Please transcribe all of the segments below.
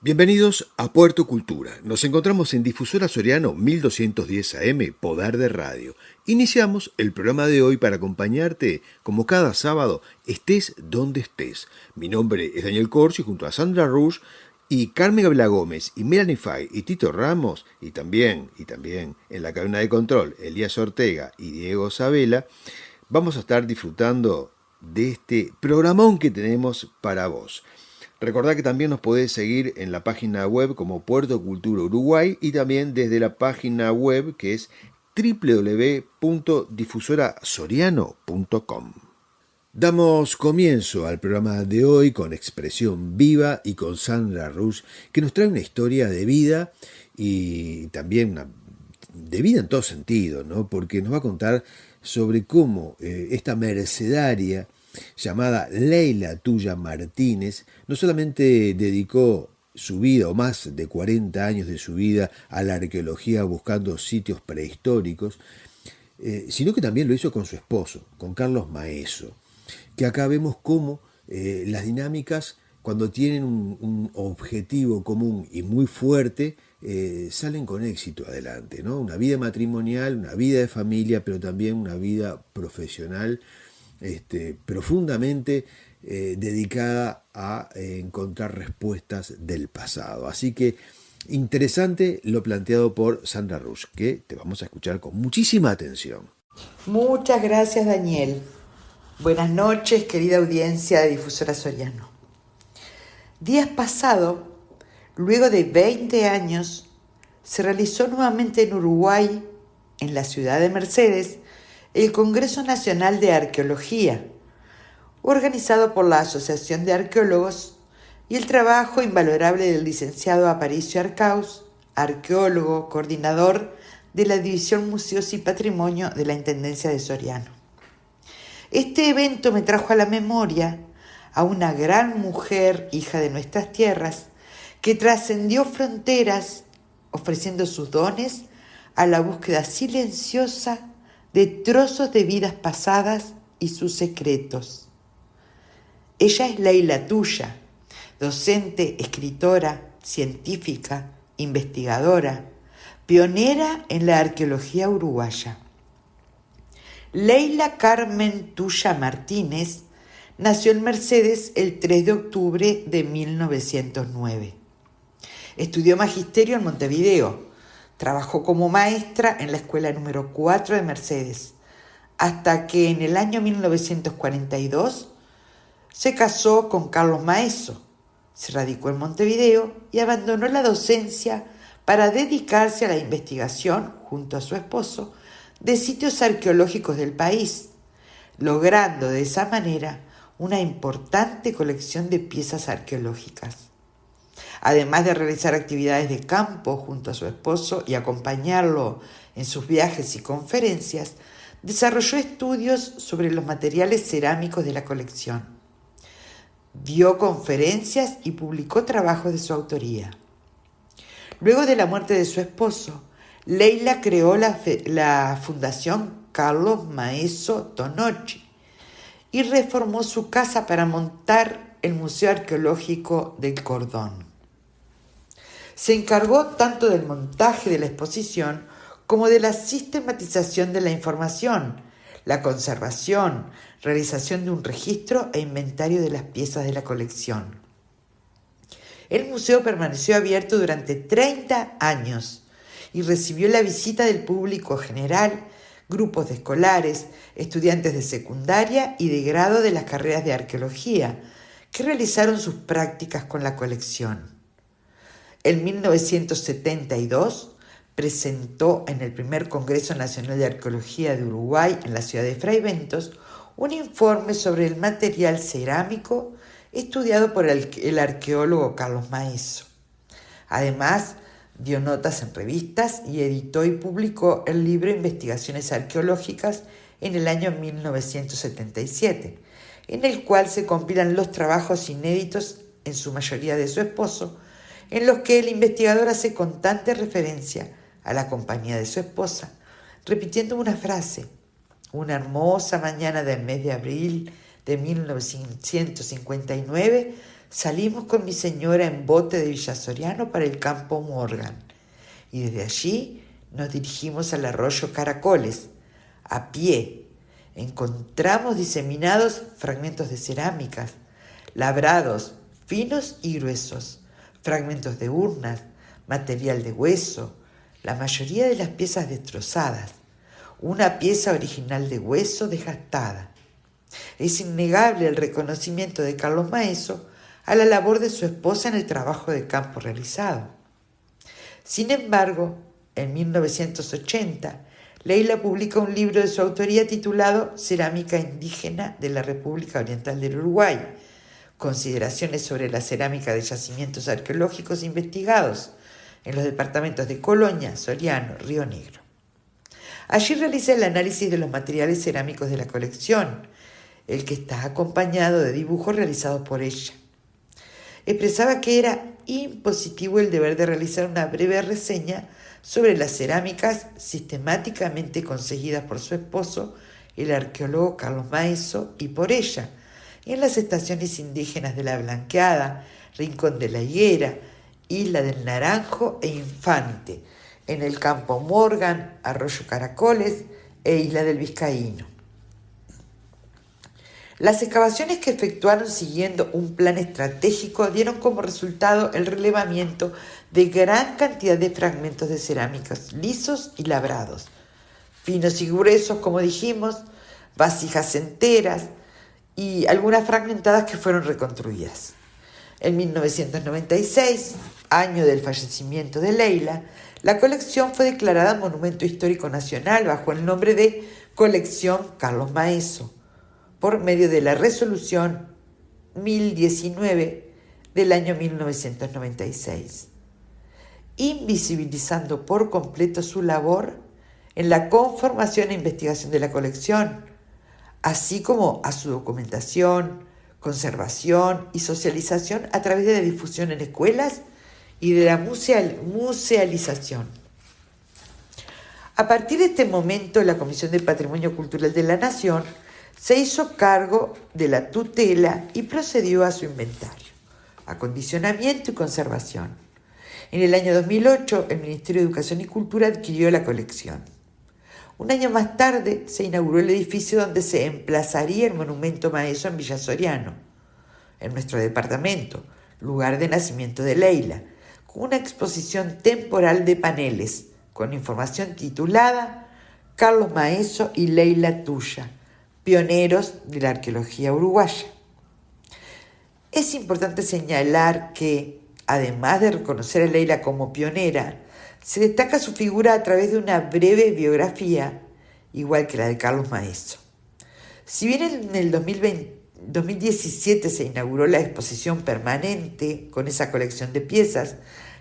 Bienvenidos a Puerto Cultura. Nos encontramos en Difusora Soriano 1210 AM, Poder de Radio. Iniciamos el programa de hoy para acompañarte, como cada sábado, estés donde estés. Mi nombre es Daniel Corsi, junto a Sandra Rush y Carmen Gabriela Gómez y Melanie Fay y Tito Ramos, y también en la cabina de control, Elías Ortega y Diego Sabela, vamos a estar disfrutando de este programón que tenemos para vos. Recordá que también nos podés seguir en la página web como Puerto Cultura Uruguay y también desde la página web que es www.difusorasoriano.com. Damos comienzo al programa de hoy con Expresión Viva y con Sandra Rush, que nos trae una historia de vida y también de vida en todo sentido, ¿no? Porque nos va a contar sobre cómo esta mercedaria llamada Leila Tuya Martínez, no solamente dedicó su vida, o más de 40 años de su vida, a la arqueología buscando sitios prehistóricos, sino que también lo hizo con su esposo, con Carlos Maeso, que acá vemos cómo las dinámicas, cuando tienen un objetivo común y muy fuerte, salen con éxito adelante, ¿no? Una vida matrimonial, una vida de familia, pero también una vida profesional profundamente dedicada a encontrar respuestas del pasado. Así que interesante lo planteado por Sandra Rush, que te vamos a escuchar con muchísima atención. Muchas gracias, Daniel. Buenas noches, querida audiencia de Difusora Soriano. Días pasados, luego de 20 años, se realizó nuevamente en Uruguay, en la ciudad de Mercedes, el Congreso Nacional de Arqueología, organizado por la Asociación de Arqueólogos, y el trabajo invalorable del licenciado Aparicio Arcaus, arqueólogo, coordinador de la División Museos y Patrimonio de la Intendencia de Soriano. Este evento me trajo a la memoria a una gran mujer, hija de nuestras tierras, que trascendió fronteras ofreciendo sus dones a la búsqueda silenciosa de trozos de vidas pasadas y sus secretos. Ella es Leila Tuya, docente, escritora, científica, investigadora, pionera en la arqueología uruguaya. Leila Carmen Tuya Martínez nació en Mercedes el 3 de octubre de 1909. Estudió magisterio en Montevideo. Trabajó como maestra en la escuela número 4 de Mercedes, hasta que en el año 1942 se casó con Carlos Maeso, se radicó en Montevideo y abandonó la docencia para dedicarse a la investigación, junto a su esposo, de sitios arqueológicos del país, logrando de esa manera una importante colección de piezas arqueológicas. Además de realizar actividades de campo junto a su esposo y acompañarlo en sus viajes y conferencias, desarrolló estudios sobre los materiales cerámicos de la colección. Dio conferencias y publicó trabajos de su autoría. Luego de la muerte de su esposo, Leila creó la Fundación Carlos Maeso Tonocchi y reformó su casa para montar el Museo Arqueológico del Cordón. Se encargó tanto del montaje de la exposición como de la sistematización de la información, la conservación, realización de un registro e inventario de las piezas de la colección. El museo permaneció abierto durante 30 años y recibió la visita del público general, grupos de escolares, estudiantes de secundaria y de grado de las carreras de arqueología, que realizaron sus prácticas con la colección. En 1972 presentó en el primer Congreso Nacional de Arqueología de Uruguay, en la ciudad de Fray Bentos, un informe sobre el material cerámico estudiado por el arqueólogo Carlos Maeso. Además, dio notas en revistas y editó y publicó el libro Investigaciones Arqueológicas en el año 1977, en el cual se compilan los trabajos inéditos, en su mayoría de su esposo, en los que el investigador hace constante referencia a la compañía de su esposa, repitiendo una frase: una hermosa mañana del mes de abril de 1959 salimos con mi señora en bote de Villa Soriano para el campo Morgan y desde allí nos dirigimos al arroyo Caracoles, a pie. Encontramos diseminados fragmentos de cerámicas, labrados, finos y gruesos, fragmentos de urnas, material de hueso, la mayoría de las piezas destrozadas, una pieza original de hueso desgastada. Es innegable el reconocimiento de Carlos Maeso a la labor de su esposa en el trabajo de campo realizado. Sin embargo, en 1980, Leila publica un libro de su autoría titulado Cerámica indígena de la República Oriental del Uruguay, consideraciones sobre la cerámica de yacimientos arqueológicos investigados en los departamentos de Colonia, Soriano, Río Negro. Allí realiza el análisis de los materiales cerámicos de la colección, el que está acompañado de dibujos realizados por ella. Expresaba que era impositivo el deber de realizar una breve reseña sobre las cerámicas sistemáticamente conseguidas por su esposo, el arqueólogo Carlos Maeso, y por ella, en las estaciones indígenas de La Blanqueada, Rincón de la Higuera, Isla del Naranjo e Infante, en el campo Morgan, Arroyo Caracoles e Isla del Vizcaíno. Las excavaciones que efectuaron siguiendo un plan estratégico dieron como resultado el relevamiento de gran cantidad de fragmentos de cerámicas lisos y labrados, finos y gruesos, como dijimos, vasijas enteras y algunas fragmentadas que fueron reconstruidas. En 1996, año del fallecimiento de Leila, la colección fue declarada Monumento Histórico Nacional bajo el nombre de Colección Carlos Maeso, por medio de la resolución 1019 del año 1996, invisibilizando por completo su labor en la conformación e investigación de la colección, así como a su documentación, conservación y socialización a través de la difusión en escuelas y de la musealización. A partir de este momento, la Comisión de Patrimonio Cultural de la Nación se hizo cargo de la tutela y procedió a su inventario, acondicionamiento y conservación. En el año 2008, el Ministerio de Educación y Cultura adquirió la colección. Un año más tarde se inauguró el edificio donde se emplazaría el monumento Maeso en Villa Soriano, en nuestro departamento, lugar de nacimiento de Leila, con una exposición temporal de paneles con información titulada Carlos Maeso y Leila Tuya, pioneros de la arqueología uruguaya. Es importante señalar que, además de reconocer a Leila como pionera, se destaca su figura a través de una breve biografía, igual que la de Carlos Maeso. Si bien en el 2017 se inauguró la exposición permanente con esa colección de piezas,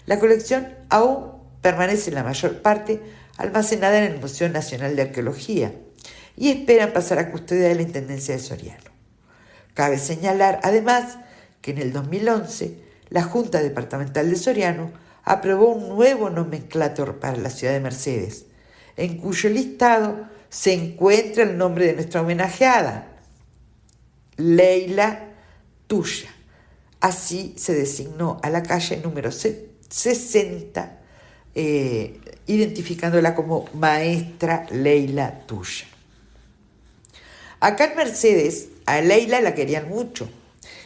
la colección aún permanece en la mayor parte almacenada en el Museo Nacional de Arqueología y esperan pasar a custodia de la Intendencia de Soriano. Cabe señalar, además, que en el 2011 la Junta Departamental de Soriano aprobó un nuevo nomenclátor para la ciudad de Mercedes, en cuyo listado se encuentra el nombre de nuestra homenajeada, Leila Tuya. Así se designó a la calle número 60, identificándola como Maestra Leila Tuya. Acá en Mercedes, a Leila la querían mucho,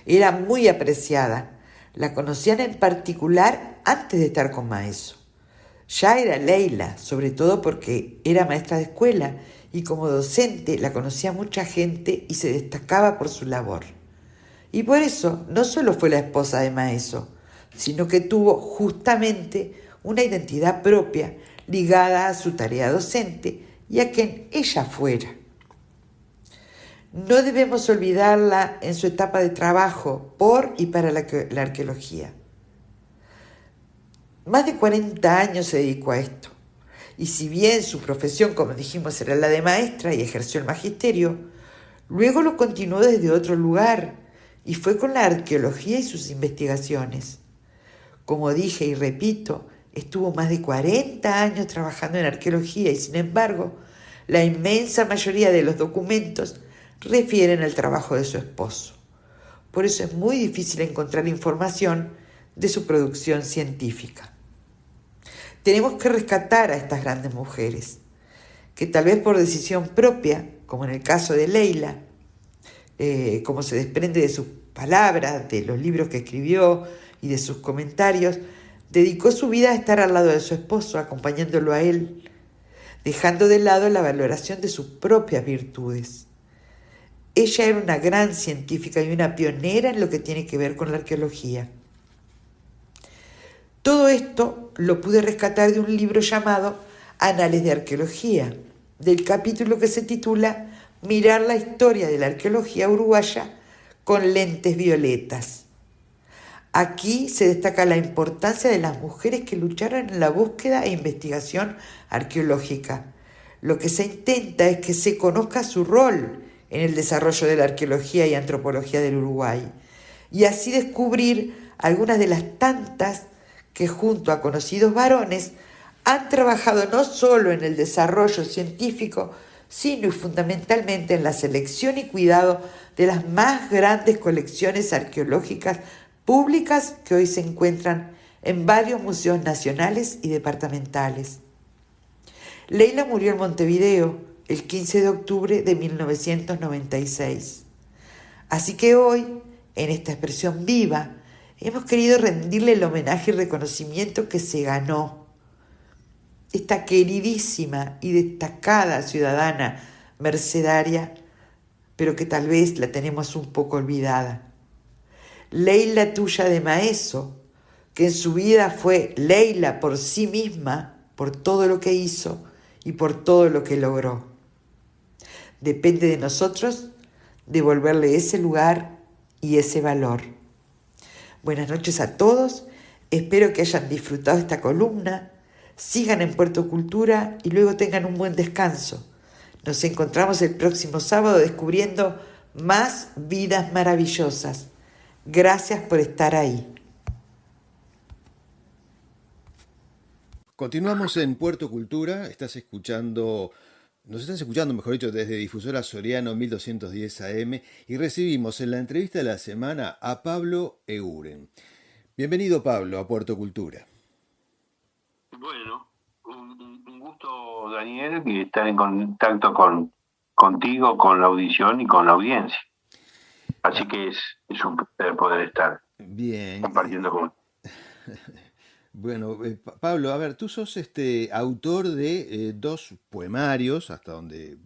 era muy apreciada, la conocían en particular antes de estar con Maeso. Ya era Leila, sobre todo porque era maestra de escuela y como docente la conocía mucha gente y se destacaba por su labor. Y por eso no solo fue la esposa de Maeso, sino que tuvo justamente una identidad propia ligada a su tarea docente y a quien ella fuera. No debemos olvidarla en su etapa de trabajo por y para la arqueología. Más de 40 años se dedicó a esto, y si bien su profesión, como dijimos, era la de maestra y ejerció el magisterio, luego lo continuó desde otro lugar y fue con la arqueología y sus investigaciones. Como dije y repito, estuvo más de 40 años trabajando en arqueología y, sin embargo, la inmensa mayoría de los documentos refieren al trabajo de su esposo. Por eso es muy difícil encontrar información de su producción científica. Tenemos que rescatar a estas grandes mujeres, que tal vez por decisión propia, como en el caso de Leila, como se desprende de sus palabras, de los libros que escribió y de sus comentarios, dedicó su vida a estar al lado de su esposo, acompañándolo a él, dejando de lado la valoración de sus propias virtudes. Ella era una gran científica y una pionera en lo que tiene que ver con la arqueología. Todo esto lo pude rescatar de un libro llamado Anales de Arqueología, del capítulo que se titula Mirar la historia de la arqueología uruguaya con lentes violetas. Aquí se destaca la importancia de las mujeres que lucharon en la búsqueda e investigación arqueológica. Lo que se intenta es que se conozca su rol en el desarrollo de la arqueología y antropología del Uruguay, y así descubrir algunas de las tantas que junto a conocidos varones han trabajado no solo en el desarrollo científico, sino y fundamentalmente en la selección y cuidado de las más grandes colecciones arqueológicas públicas que hoy se encuentran en varios museos nacionales y departamentales. Leila murió en Montevideo el 15 de octubre de 1996. Así que hoy, en esta expresión viva, hemos querido rendirle el homenaje y reconocimiento que se ganó. Esta queridísima y destacada ciudadana mercedaria, pero que tal vez la tenemos un poco olvidada. Leila Tuya de Maeso, que en su vida fue Leila por sí misma, por todo lo que hizo y por todo lo que logró. Depende de nosotros devolverle ese lugar y ese valor. Buenas noches a todos, espero que hayan disfrutado esta columna, sigan en Puerto Cultura y luego tengan un buen descanso. Nos encontramos el próximo sábado descubriendo más vidas maravillosas. Gracias por estar ahí. Continuamos en Puerto Cultura, nos estás escuchando, mejor dicho, desde Difusora Soriano 1210 AM y recibimos en la entrevista de la semana a Pablo Eguren. Bienvenido, Pablo, a Puerto Cultura. Bueno, un gusto, Daniel, y estar en contacto contigo, con la audición y con la audiencia. Así que es un placer poder estar bien compartiendo con. Bueno, Pablo, a ver, tú sos autor de dos poemarios, hasta donde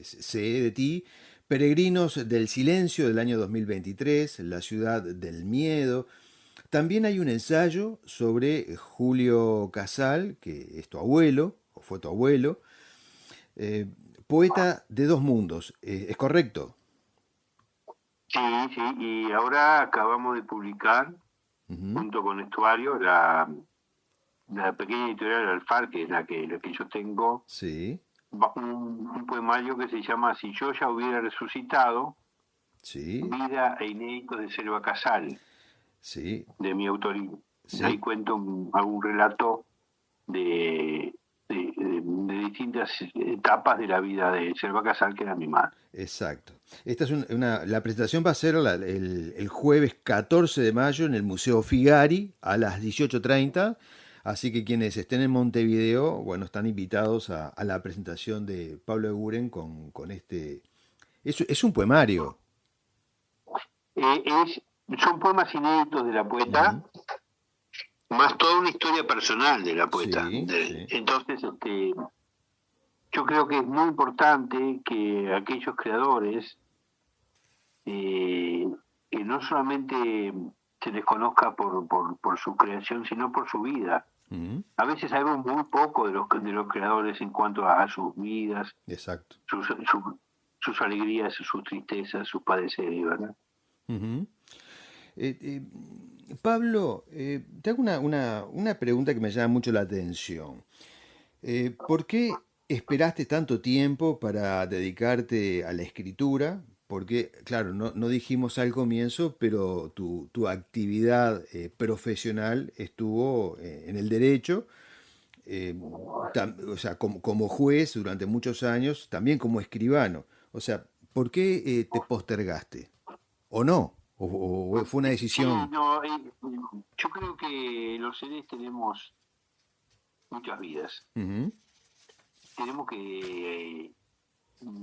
sé de ti, Peregrinos del Silencio del año 2023, La Ciudad del Miedo. También hay un ensayo sobre Julio Casal, que es tu abuelo, o fue tu abuelo, poeta de dos mundos, ¿es correcto? Sí, y ahora acabamos de publicar, junto con Estuario, la pequeña editorial Alfar, que es la que yo tengo, sí. un poemario que se llama Si yo ya hubiera resucitado, sí. Vida e inéditos de Selva Casal, sí. de mi autoría. Sí. Ahí cuento algún relato de distintas etapas de la vida de Selva Casal, que era mi madre. Exacto. Esta es la presentación va a ser el jueves 14 de mayo en el Museo Figari a las 18:30. Así que quienes estén en Montevideo, bueno, están invitados a la presentación de Pablo Eguren con este. Es un poemario. Son poemas inéditos de la poeta, más toda una historia personal de la poeta. Sí. Entonces, yo creo que es muy importante que aquellos creadores, que no solamente se les conozca por su creación, sino por su vida. A veces sabemos muy poco de los creadores en cuanto a sus vidas, exacto, sus alegrías, sus tristezas, sus padeceres, ¿verdad? Pablo, te hago una pregunta que me llama mucho la atención. ¿Por qué esperaste tanto tiempo para dedicarte a la escritura? Porque, claro, no dijimos al comienzo, pero tu actividad profesional estuvo en el derecho, o sea, como juez durante muchos años, también como escribano. O sea, ¿por qué te postergaste? ¿O no? o fue una Sí, decisión? no, yo creo que los seres tenemos muchas vidas. Ujú, Tenemos que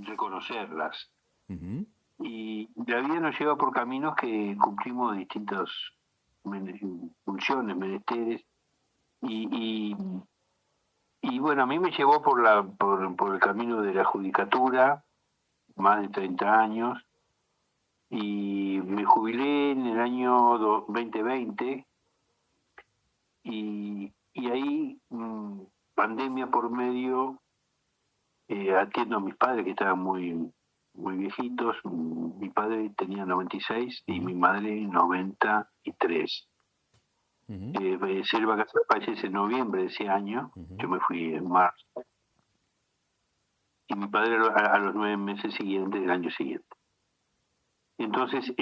reconocerlas. ujú, Y la vida nos lleva por caminos que cumplimos distintas funciones, menesteres. Y, y, y bueno, a mí me llevó por el camino de la judicatura, más de 30 años, y me jubilé en el año 2020 y ahí, pandemia por medio, atiendo a mis padres que estaban muy viejitos. Mi padre tenía 96 y ujú, mi madre 93. ujú, Selva Casal fallece en noviembre de ese año, ujú. yo me fui en marzo, y mi padre a los 9 meses siguientes del año siguiente. Entonces,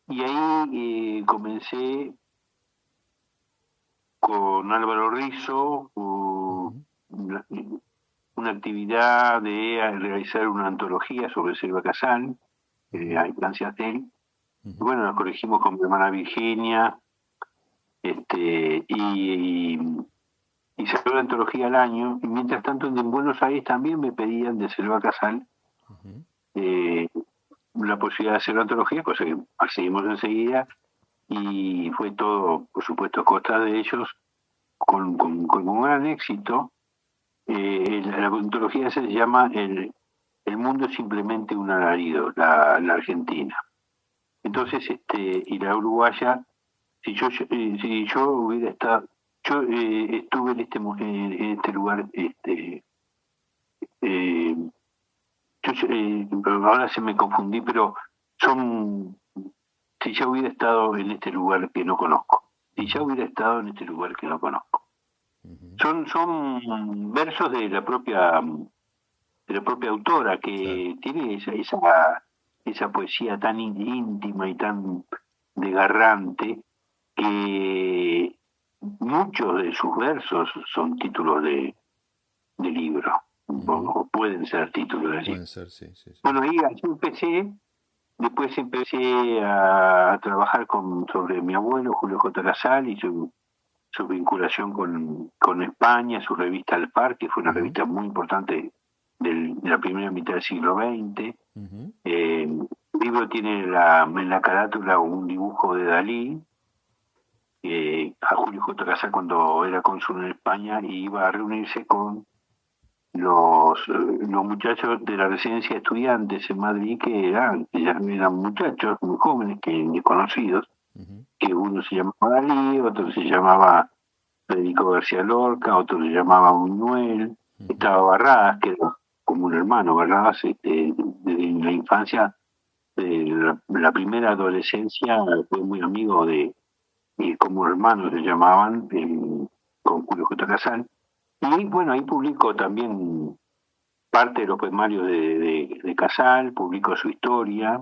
y ahí comencé con Álvaro Rizzo, Ujú, una actividad de realizar una antología sobre Selva Casal, ujú, a instancias de él. Y ujú, bueno, nos corregimos con mi hermana Virginia, y salió la antología al año. Y mientras tanto, en Buenos Aires también me pedían de Selva Casal ujú, eh, la posibilidad de hacer la antología, cosa que accedimos enseguida, y fue todo, por supuesto, a costa de ellos, con un gran éxito. La antología se llama El mundo es simplemente un alarido, la Argentina. ujú. Entonces, y la uruguaya, si yo hubiera estado, yo estuve en este lugar, eh, ahora se me confundí, pero son, si ya hubiera estado en este lugar que no conozco, si ya Ujú, hubiera estado en este lugar que no conozco. ujú. Son versos de la propia autora, Claro. que tiene esa poesía tan íntima y tan desgarrante, que muchos de sus versos son títulos de libro, Ujú. o pueden ser títulos de libro. Pueden ser, sí, sí, sí. Bueno, ahí así empecé. Después empecé a trabajar sobre mi abuelo, Julio J. Casal, y su vinculación con España, su revista Alfar, que fue una Ujú, revista muy importante de la primera mitad del siglo XX. ujú, El libro tiene en la carátula un dibujo de Dalí, a Julio J. Casal cuando era cónsul en España y iba a reunirse con los muchachos de la residencia de estudiantes en Madrid, que ya eran muchachos muy jóvenes, que desconocidos, ujú, que uno se llamaba Dalí, otro se llamaba Federico García Lorca, otro se llamaba Buñuel, ujú. estaba Barradas, que era como un hermano. Barradas, desde la infancia, la primera adolescencia, fue muy amigo y como hermanos se llamaban, con Julio J. Casal. Y bueno, ahí publicó también parte de los poemarios de Casal, publicó su historia,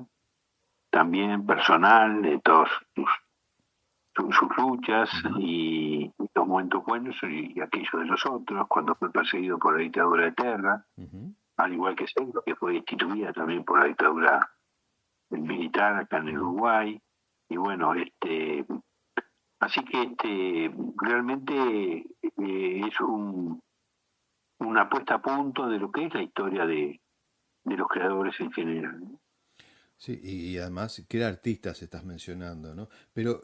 también personal, de todos sus luchas Ujú, y los momentos buenos y aquellos de los otros, cuando fue perseguido por la dictadura de Terra, ujú, al igual que Selva, que fue destituida también por la dictadura militar acá en el ujú. Uruguay. Y bueno, así que realmente es una puesta a punto de lo que es la historia de los creadores en general. Sí, y además, ¿qué artistas estás mencionando, no? Pero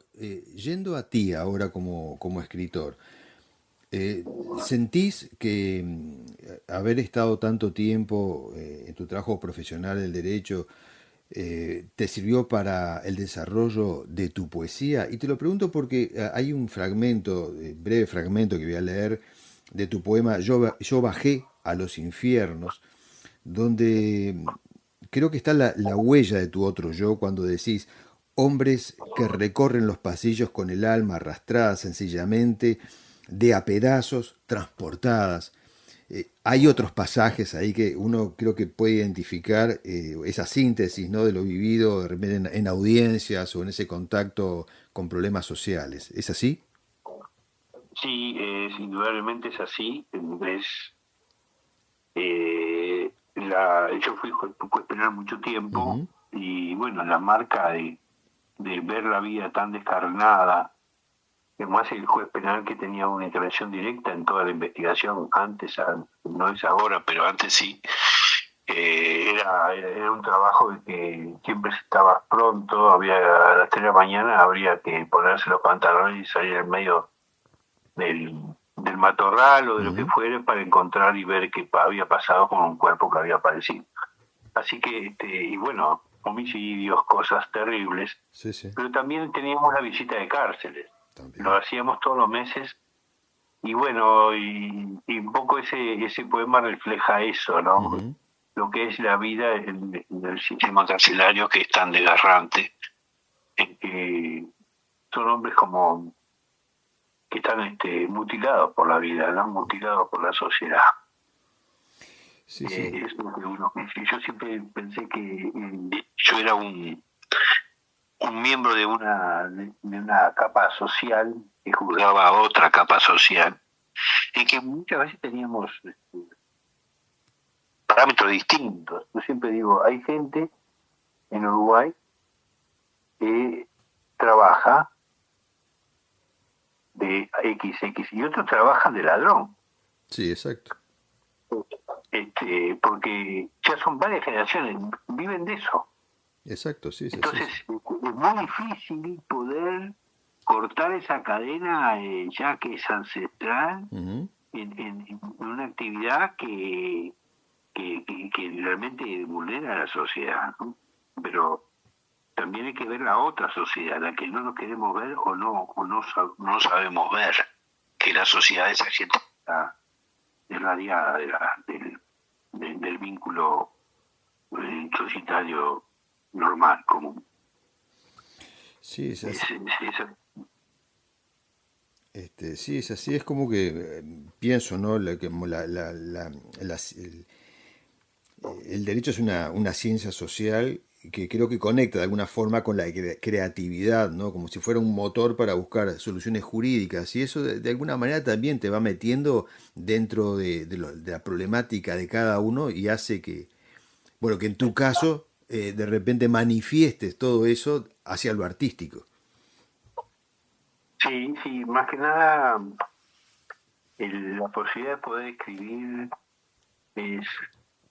yendo a ti ahora como escritor, eh, ¿sentís que haber estado tanto tiempo en tu trabajo profesional del derecho te sirvió para el desarrollo de tu poesía? Y te lo pregunto porque hay un fragmento, breve fragmento que voy a leer de tu poema Yo bajé a los infiernos, donde creo que está la huella de tu otro yo cuando decís hombres que recorren los pasillos con el alma arrastrada sencillamente, de a pedazos, transportadas. Hay otros pasajes ahí que uno creo que puede identificar esa síntesis, ¿no?, de lo vivido de repente en audiencias o en ese contacto con problemas sociales. ¿Es así? Sí, indudablemente es así. Yo fui juez penal mucho tiempo, Ujú, y bueno, la marca de ver la vida tan descarnada. Además, el juez penal que tenía una intervención directa en toda la investigación, antes, no es ahora, pero antes sí, era un trabajo de que siempre estaba pronto, había a las 3 de la mañana, habría que ponerse los pantalones y salir en medio del matorral o de lo que fuere para encontrar y ver qué había pasado con un cuerpo que había aparecido. Así que, y bueno, homicidios, cosas terribles, Sí, sí. pero también teníamos la visita de cárceles. También. Lo hacíamos todos los meses y bueno, y un poco ese poema refleja eso, ¿no? Lo que es la vida en el sistema carcelario, que es tan desgarrante, en que son hombres como que están mutilados por la vida, ¿no? Mutilados por la sociedad. Sí, sí. Es lo que yo siempre pensé que yo era un miembro de una capa social que juzgaba a otra capa social, y que muchas veces teníamos parámetros distintos. Yo siempre digo, hay gente en Uruguay que trabaja de XX y otros trabajan de ladrón. Sí, exacto. Porque ya son varias generaciones, viven de eso. Exacto, sí, sí. Entonces, es muy difícil poder cortar esa cadena ya que es ancestral en una actividad que realmente vulnera a la sociedad, ¿no? Pero también hay que ver la otra sociedad, la que no nos queremos ver o no sabemos ver, que la sociedad esa gente está irradiada del vínculo societario normal, común. Sí, es así. Sí, es así, es como que pienso, ¿no? El derecho es una ciencia social que creo que conecta de alguna forma con la creatividad, ¿no? Como si fuera un motor para buscar soluciones jurídicas. Y eso de alguna manera también te va metiendo dentro de la problemática de cada uno y hace que, bueno, que en tu caso de repente manifiestes todo eso hacia lo artístico. Sí, sí, más que nada la posibilidad de poder escribir es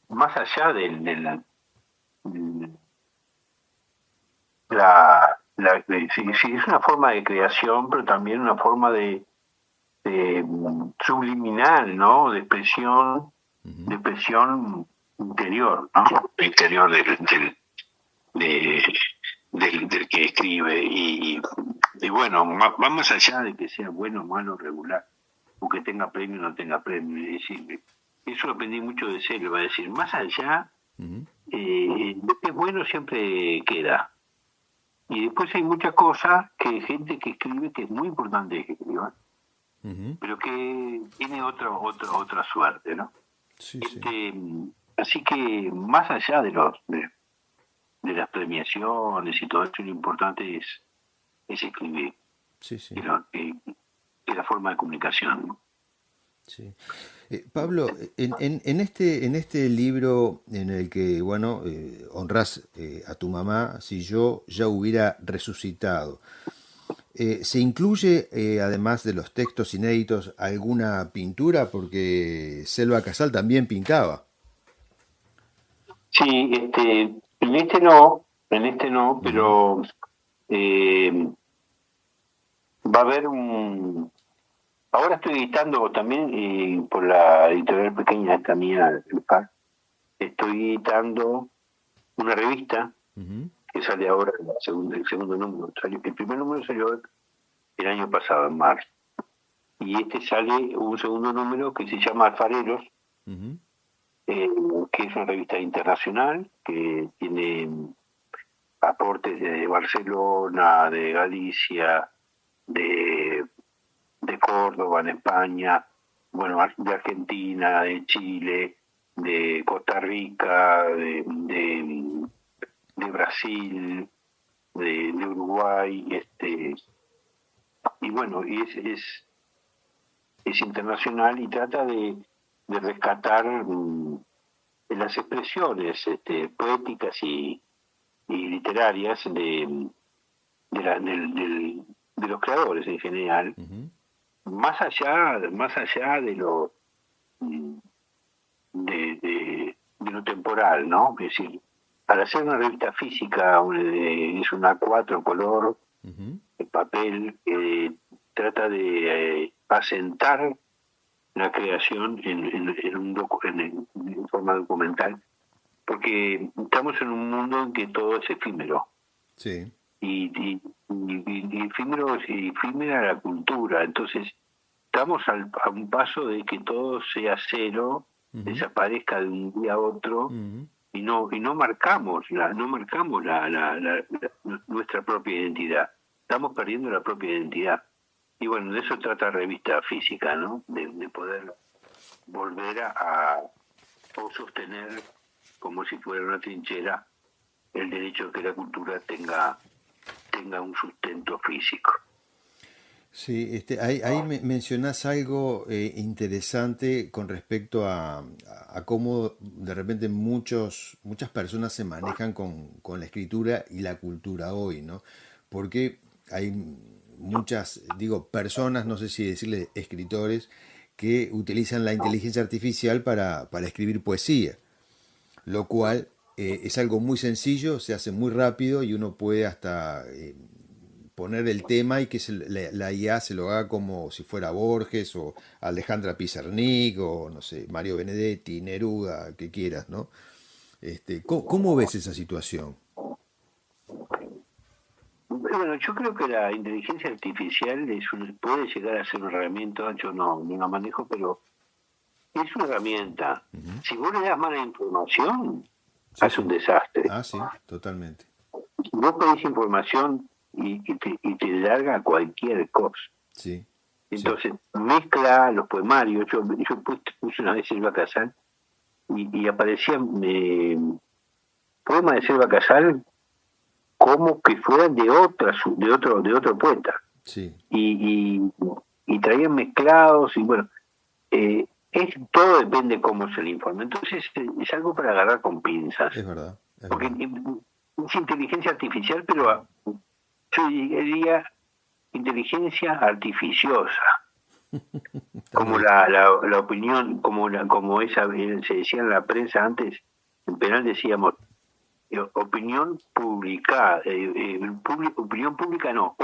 más allá de sí, es una forma de creación, pero también una forma de subliminal, ¿no? De expresión interior, ¿no? Interior del que escribe. Y bueno, va más allá de que sea bueno, malo, regular, o que tenga premio o no tenga premio. Es decir, eso lo aprendí mucho de Celio, va a decir, más allá, lo que es bueno siempre queda. Y después hay muchas cosas que gente que escribe que es muy importante que escriba, pero que tiene otra suerte, ¿no? Sí, sí. Así que más allá de las premiaciones y todo esto, lo importante es escribir. Sí, sí. Es la forma de comunicación, ¿no? Sí. Pablo, en este libro en el que, bueno, honrás a tu mamá, si yo ya hubiera resucitado, ¿se incluye, además de los textos inéditos, alguna pintura? Porque Selva Casal también pintaba. Sí, en este no, pero va a haber ahora estoy editando también por la editorial pequeña esta mía, el PAC, estoy editando una revista que sale ahora el segundo número. El primer número salió el año pasado, en marzo. Y sale un segundo número que se llama Alfareros, que es una revista internacional que tiene aportes de Barcelona, de Galicia, de Córdoba, en España, bueno, de Argentina, de Chile, de Costa Rica, de Brasil, de Uruguay, y bueno, y es internacional y trata de rescatar las expresiones poéticas y y literarias de los creadores en general, más allá de lo de lo temporal, ¿no? Es decir, para hacer una revista física es una A4 color, el papel trata de asentar la creación en forma documental, porque estamos en un mundo en que todo es efímero. Sí. Y efímera la cultura. Entonces, estamos a un paso de que todo sea cero, desaparezca de un día a otro, y no marcamos nuestra propia identidad. Estamos perdiendo la propia identidad. Y bueno, de eso trata Revista Física, ¿no? De poder volver o sostener como si fuera una trinchera el derecho a que la cultura tenga un sustento físico. Sí, ahí mencionás algo interesante con respecto a cómo de repente muchas personas se manejan con la escritura y la cultura hoy, ¿no? Porque hay muchas, personas, no sé si decirle escritores, que utilizan la inteligencia artificial para escribir poesía, lo cual es algo muy sencillo, se hace muy rápido y uno puede hasta poner el tema y que la IA se lo haga como si fuera Borges o Alejandra Pizarnik o no sé, Mario Benedetti, Neruda, que quieras, ¿no? ¿Cómo ves esa situación? Bueno, yo creo que la inteligencia artificial puede llegar a ser una herramienta, yo no la manejo, pero es una herramienta. Si vos le das mala información, hace un desastre. Ah, sí, totalmente. Si vos pedís información y te larga cualquier cosa. Sí. Entonces, mezcla los poemarios. Yo puse una vez Selva Casal y aparecían poemas de Selva Casal como que fueran de otro poeta. Sí. Y traían mezclados y bueno, todo depende cómo se le informa. Entonces es algo para agarrar con pinzas. Es verdad. Porque es inteligencia artificial, pero yo diría inteligencia artificiosa. Como la opinión, como esa se decía en la prensa antes, en penal decíamos opinión publicada, opinión pública no,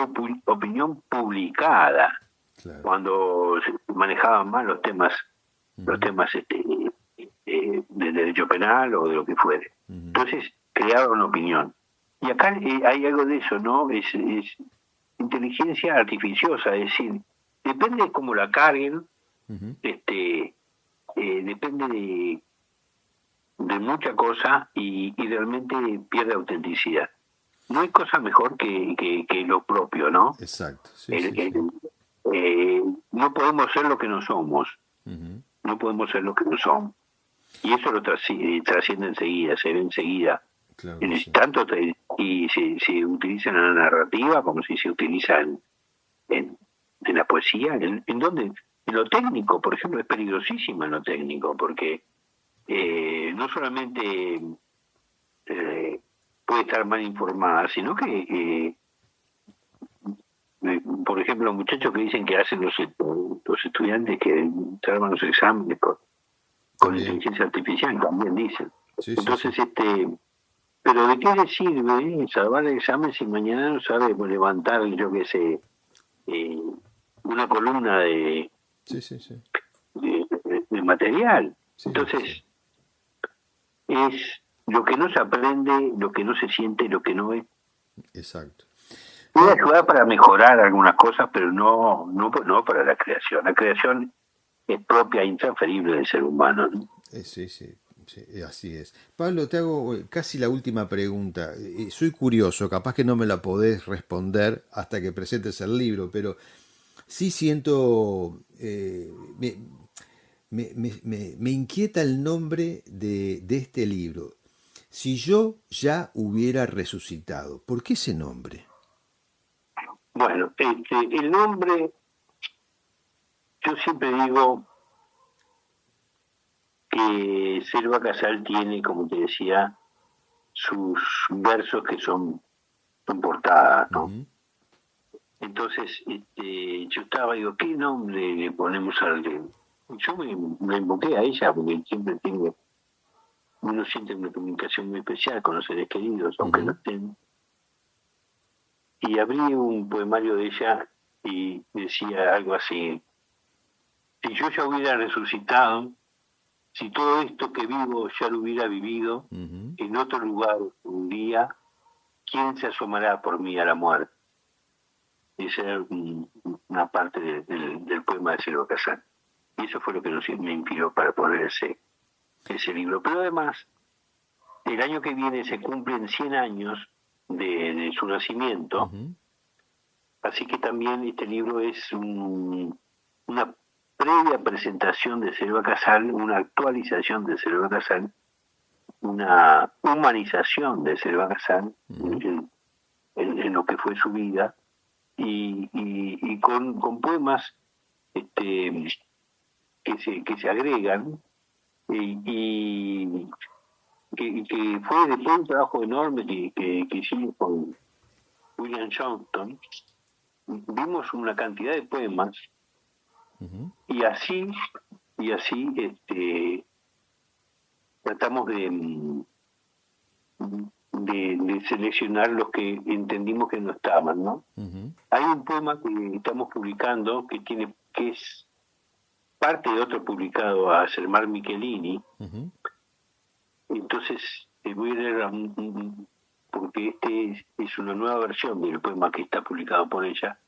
opinión publicada, claro. Cuando se manejaban más los temas de derecho penal o de lo que fuere. Entonces crearon opinión. Y acá hay algo de eso, ¿no? Es inteligencia artificiosa, es decir, depende de cómo la carguen, depende de mucha cosa y realmente pierde autenticidad. No hay cosa mejor que lo propio, ¿no? Exacto. No podemos ser lo que no somos. No podemos ser lo que no somos. Y eso lo trasciende enseguida, se ve enseguida. Claro, Tanto y se utiliza en la narrativa como si se utiliza en la poesía. ¿En dónde? En lo técnico, por ejemplo, es peligrosísima en lo técnico, porque no solamente puede estar mal informada, sino que, por ejemplo, los muchachos que dicen que hacen los estudiantes que traban los exámenes con inteligencia artificial, también dicen. Entonces, pero ¿de qué le sirve salvar el examen si mañana no sabe levantar, yo qué sé, una columna de material? Entonces, es lo que no se aprende, lo que no se siente, lo que no es. Exacto. Puede ayudar para mejorar algunas cosas, pero no para la creación. La creación es propia e intransferible del ser humano, ¿no? Sí, así es. Pablo, te hago casi la última pregunta. Soy curioso, capaz que no me la podés responder hasta que presentes el libro, pero sí siento... me inquieta el nombre de este libro. Si yo ya hubiera resucitado, ¿por qué ese nombre? Bueno, el nombre, yo siempre digo que Selva Casal tiene, como te decía, sus versos que son portadas, ¿no? Ujú. Entonces, yo estaba, digo, ¿qué nombre le ponemos al libro? Yo me invoqué a ella porque siempre uno siente una comunicación muy especial con los seres queridos, aunque no Ujú. estén. Y abrí un poemario de ella y decía algo así: si yo ya hubiera resucitado, si todo esto que vivo ya lo hubiera vivido, Ujú. en otro lugar un día, ¿quién se asomará por mí a la muerte? Esa era una parte del poema de Silvio Casal. Y eso fue lo que me inspiró para poner ese libro. Pero además, el año que viene se cumplen 100 años de su nacimiento, Ujú. así que también este libro es una previa presentación de Selva Casal, una actualización de Selva Casal, una humanización de Selva Casal Ujú. en lo que fue su vida, y con poemas este, que se agregan, y que fue después un trabajo enorme que hicimos con William Johnston. Vimos una cantidad de poemas Ujú. y así tratamos de seleccionar los que entendimos que no estaban, ¿no? Ujú. Hay un poema que estamos publicando que es parte de otro publicado a Selmar Michelini. Ujú. Entonces voy a leer porque es una nueva versión del poema que está publicado por ella,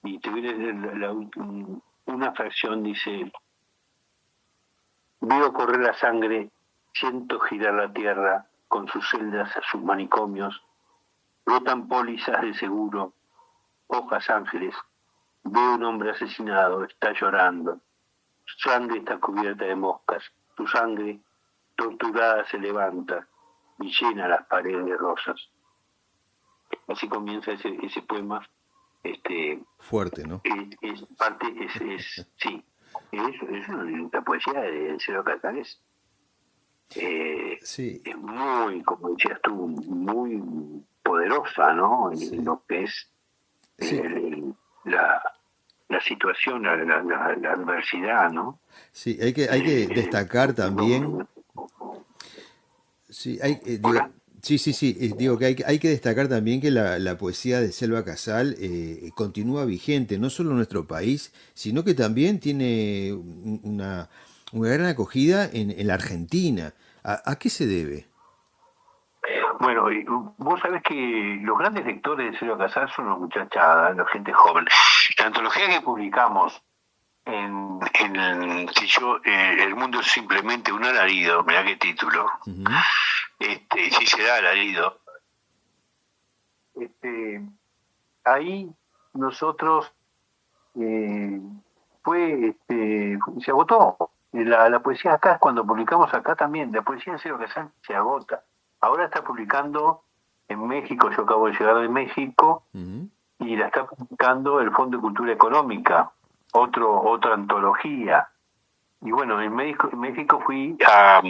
y te voy a leer una fracción. Dice: veo correr la sangre, siento girar la tierra con sus celdas, sus manicomios, brotan pólizas de seguro, hojas ángeles, veo un hombre asesinado, está llorando, su sangre está cubierta de moscas, su sangre torturada se levanta y llena las paredes de rosas. Así comienza ese poema. Fuerte, ¿no? Sí, la poesía de Cero Catales Sí, es muy, como decías tú, muy poderosa, ¿no? En sí, lo que es sí, la, la situación, la adversidad, ¿no? sí, hay que destacar también. No, Sí, hola. digo que hay que destacar también que la poesía de Selva Casal continúa vigente, no solo en nuestro país, sino que también tiene una gran acogida en la Argentina. ¿A qué se debe? Bueno, y vos sabés que los grandes lectores de Cero Casal son los muchachadas, la gente joven. La antología que publicamos si yo, el mundo es simplemente un alarido, mirá qué título, Ujú. si se da alarido, este, ahí nosotros, eh, se agotó. La poesía acá, cuando publicamos acá también, la poesía en Cero Casal se agota. Ahora está publicando en México, yo acabo de llegar de México, Ujú. y la está publicando el Fondo de Cultura Económica, otra antología. Y bueno, en México fui a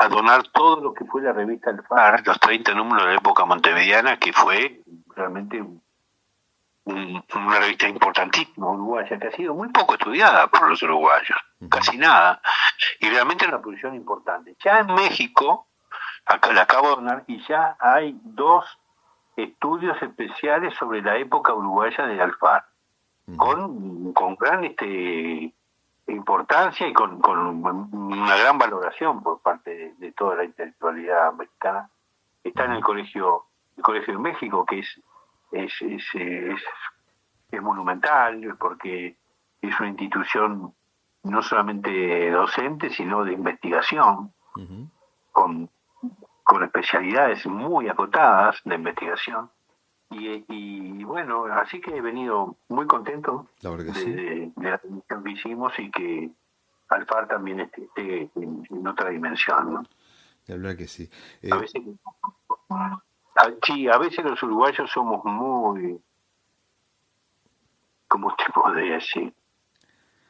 donar todo lo que fue la revista El Far, los 30 números de la época montevideana, que fue realmente una revista importantísima uruguaya, que ha sido muy poco estudiada por los uruguayos, Ujú. casi nada, y realmente una producción importante. Ya en México, acá la acabo de donar, y ya hay 2 estudios especiales sobre la época uruguaya de Alfar, Ujú. con gran importancia y con una gran valoración por parte de toda la intelectualidad mexicana. Está en Ujú. el Colegio de México, que es monumental, porque es una institución no solamente docente, sino de investigación, Ujú. con, con especialidades muy acotadas de investigación. Y bueno, así que he venido muy contento La verdad que de, sí, de la transmisión que hicimos, y que Alfar también esté en otra dimensión, ¿no? la verdad que sí. A Eh, veces, sí, a veces los uruguayos somos muy, ¿cómo te podría decir?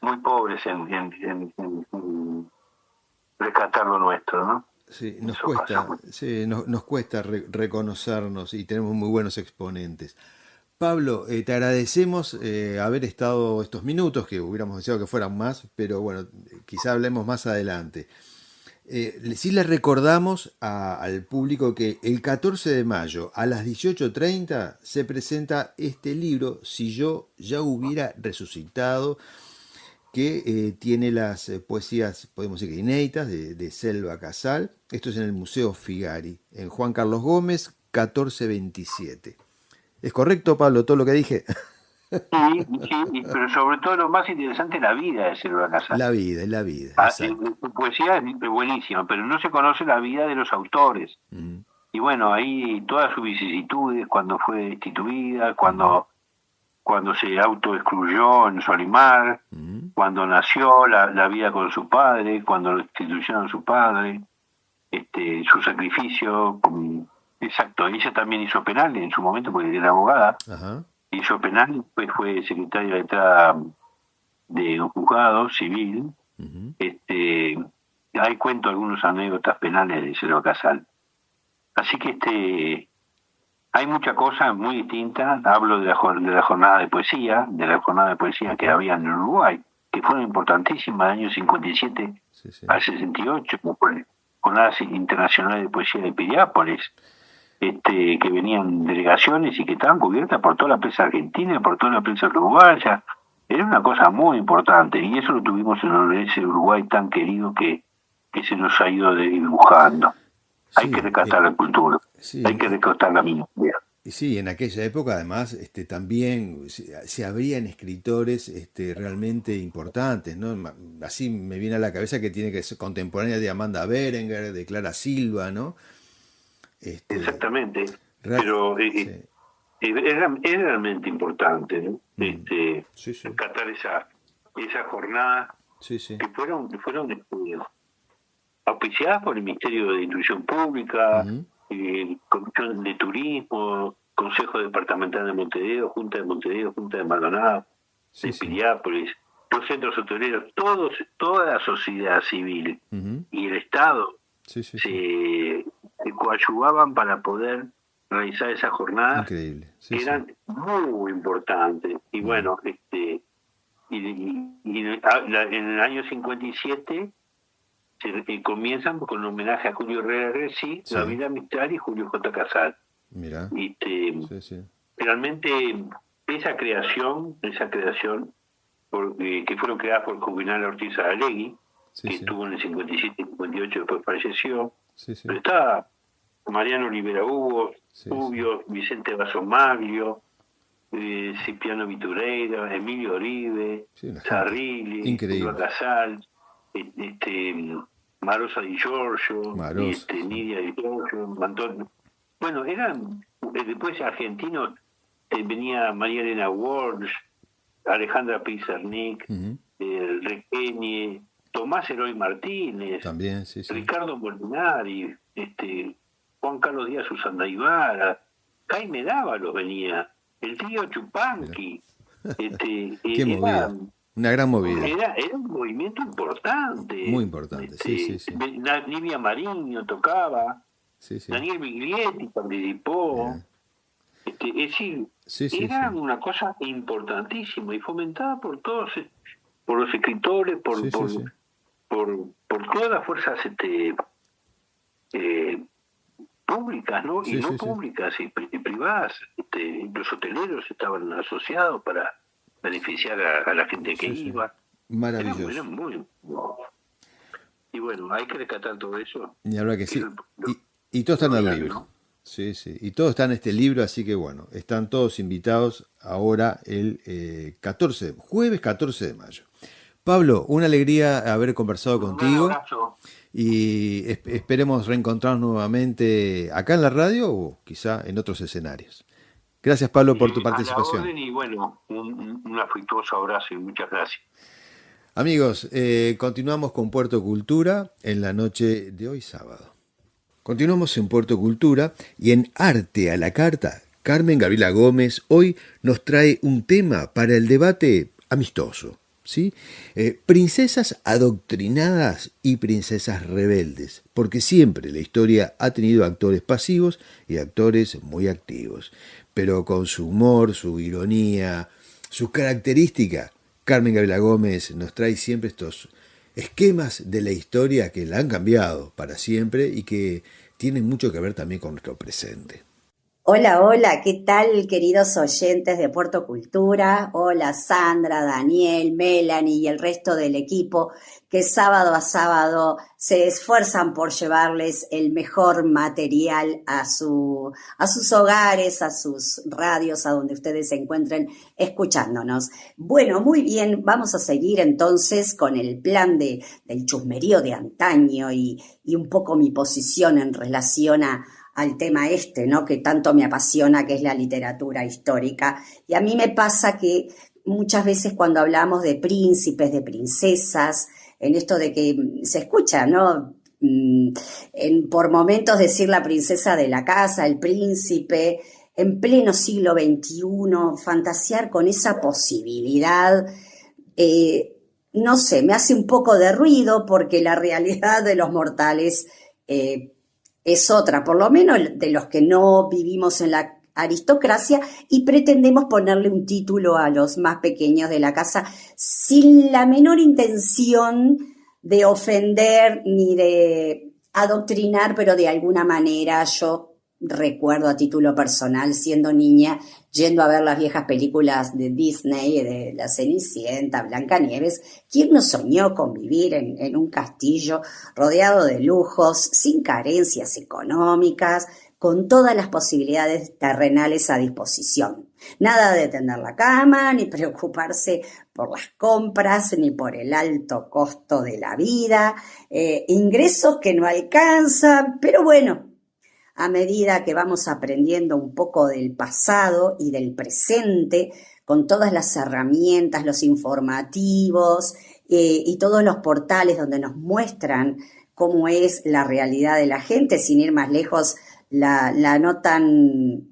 Muy pobres en rescatar lo nuestro, ¿no? Sí, Eso pasa mucho. nos cuesta reconocernos y tenemos muy buenos exponentes. Pablo, te agradecemos haber estado estos minutos, que hubiéramos deseado que fueran más, pero bueno, quizá hablemos más adelante. Sí le recordamos al público que el 14 de mayo a las 18:30 se presenta este libro, Si yo ya hubiera resucitado, que tiene las poesías, podemos decir que inéditas, de Selva Casal. Esto es en el Museo Figari, en Juan Carlos Gómez, 1427. ¿Es correcto, Pablo, todo lo que dije? Sí, sí, pero sobre todo lo más interesante es la vida de Silvia Casal. La vida, exacto. Su poesía es buenísima, pero no se conoce la vida de los autores. Mm, Y bueno, ahí todas sus vicisitudes, cuando fue destituida, mm, cuando se autoexcluyó en Solimar, mm. cuando nació, la vida con su padre, cuando lo destituyeron a su padre, su sacrificio. Exacto, ella también hizo penal en su momento porque era abogada, Ajá. hizo penal, después fue secretaria de letrada de un juzgado civil. Ujú. Ahí cuento algunas anécdotas penales de Selva Casal. Así que hay muchas cosas muy distintas. Hablo de la jornada de poesía, que había en Uruguay, que fueron importantísimas, del año 57 Sí, sí. al 68, como fue jornadas internacionales de poesía de Piriápolis, que venían delegaciones y que estaban cubiertas por toda la prensa argentina, por toda la prensa uruguaya. Era una cosa muy importante, y eso lo tuvimos en ese Uruguay tan querido que se nos ha ido dibujando. Hay que Sí, rescatar la cultura, sí, hay que rescatar la minoría. sí, en aquella época además también se abrían escritores realmente importantes, ¿no? Así me viene a la cabeza que tiene que ser contemporánea de Amanda Berenguer, de Clara Silva, ¿no? Este, Exactamente, real- pero sí, es realmente importante, ¿no? mm, sí, sí, Rescatar esa jornada sí, sí, que fueron auspiciadas por el Ministerio de Instrucción Pública, ujú, Comisión de Turismo, Consejo Departamental de Montevideo, Junta de Montevideo, Junta de Maldonado, sí, de sí, Piriápolis, los centros hoteleros, toda la sociedad civil ujú, y el Estado sí, sí, sí, se coadyuvaban para poder realizar esas jornadas increíble, sí, que sí, eran muy importantes. Y ujú, bueno, en el año 57 comienzan con un homenaje a Julio Herrera Reci, sí, Gabriela Mistral y Julio J. Casal. mira, sí, sí, Realmente esa creación que fueron creadas por Juvenal Ortiz Aralegui, sí, que sí, estuvo en el 57 y 58, después falleció. sí, sí, Pero está Mariano Olivera Hugo, sí, sí, Rubio, Vicente Basomaglio, Cipriano Vitureira, Emilio Oribe, sí, una gente Sarrilli, Julio increíble, Casal, Marosa Di Giorgio, Marosa, sí, Nidia Di Giorgio, Antonio. Bueno, eran, después argentinos, venía María Elena Walsh, Alejandra Pizarnik, ujú, Requeñe, Tomás Eloy Martínez, también, sí, sí, Ricardo Molinari, Juan Carlos Díaz Usandaibara, Jaime Dávalos venía, el trío mira, Chupanqui, qué movida, una gran movida, era un movimiento muy importante. importante, sí, sí, sí, Nivia Mariño tocaba, sí, sí, Daniel Miglietti participó. mira, Es decir, sí, sí, era sí, una cosa importantísima y fomentada por todos, por los escritores, sí, sí, sí, por todas las fuerzas eh, públicas, ¿no? Y sí, no sí, sí, públicas y privadas. Los hoteleros estaban asociados para beneficiar a la gente que sí, sí, iba. Era maravilloso. muy... Y bueno, hay que rescatar todo eso. Y la verdad que Que es sí. Y todo está lo en el real, libro. ¿no? Sí, sí. Y todo está en este libro, así que bueno, están todos invitados ahora el 14, jueves 14 de mayo. Pablo, una alegría haber conversado Un gran contigo abrazo. y esperemos reencontrarnos nuevamente acá en la radio o quizá en otros escenarios. Gracias, Pablo, por tu A la participación. orden y bueno, un afectuoso abrazo y muchas gracias. Amigos, continuamos con Puerto Cultura en la noche de hoy sábado. Continuamos en Puerto Cultura y en Arte a la Carta, Carmen Gabriela Gómez hoy nos trae un tema para el debate amistoso. ¿sí? Princesas adoctrinadas y princesas rebeldes, porque siempre la historia ha tenido actores pasivos y actores muy activos, pero con su humor, su ironía, sus características. Carmen Gabriela Gómez nos trae siempre estos esquemas de la historia que la han cambiado para siempre y que tienen mucho que ver también con nuestro presente. Hola, hola, ¿qué tal, queridos oyentes de Puerto Cultura? Hola, Sandra, Daniel, Melanie y el resto del equipo que sábado a sábado se esfuerzan por llevarles el mejor material a sus hogares, a sus radios, a donde ustedes se encuentren escuchándonos. Bueno, muy bien, vamos a seguir entonces con el plan del chusmerío de antaño y un poco mi posición en relación al tema ¿no? Que tanto me apasiona, que es la literatura histórica. Y a mí me pasa que muchas veces cuando hablamos de príncipes, de princesas, en esto de que se escucha, ¿no? Por momentos decir la princesa de la casa, el príncipe, en pleno siglo XXI, fantasear con esa posibilidad, no sé, me hace un poco de ruido porque la realidad de los mortales es otra, por lo menos de los que no vivimos en la aristocracia y pretendemos ponerle un título a los más pequeños de la casa sin la menor intención de ofender ni de adoctrinar, pero de alguna manera yo recuerdo a título personal, siendo niña, yendo a ver las viejas películas de Disney, de La Cenicienta, Blancanieves. ¿Quién no soñó con vivir en un castillo rodeado de lujos, sin carencias económicas, con todas las posibilidades terrenales a disposición? Nada de tender la cama, ni preocuparse por las compras, ni por el alto costo de la vida, ingresos que no alcanzan, pero bueno, a medida que vamos aprendiendo un poco del pasado y del presente, con todas las herramientas, los informativos y todos los portales donde nos muestran cómo es la realidad de la gente, sin ir más lejos, la no tan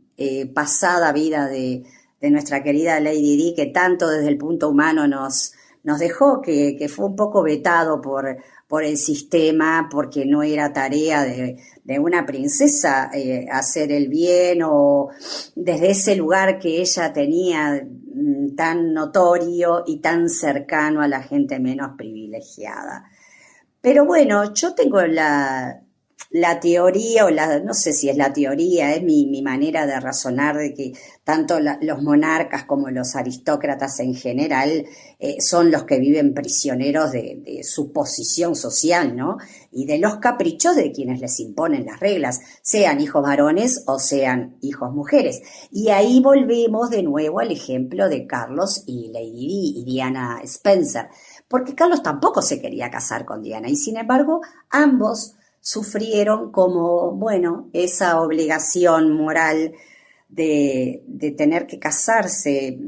pasada vida de nuestra querida Lady Di, que tanto desde el punto humano nos dejó, que fue un poco vetado por el sistema, porque no era tarea de una princesa hacer el bien, o desde ese lugar que ella tenía tan notorio y tan cercano a la gente menos privilegiada. Pero bueno, yo tengo la teoría, no sé si es la teoría, es mi manera de razonar, de que tanto los monarcas como los aristócratas en general son los que viven prisioneros de su posición social, ¿no? Y de los caprichos de quienes les imponen las reglas, sean hijos varones o sean hijos mujeres. Y ahí volvemos de nuevo al ejemplo de Carlos y Lady Di y Diana Spencer, porque Carlos tampoco se quería casar con Diana y sin embargo ambos sufrieron como, bueno, esa obligación moral de tener que casarse.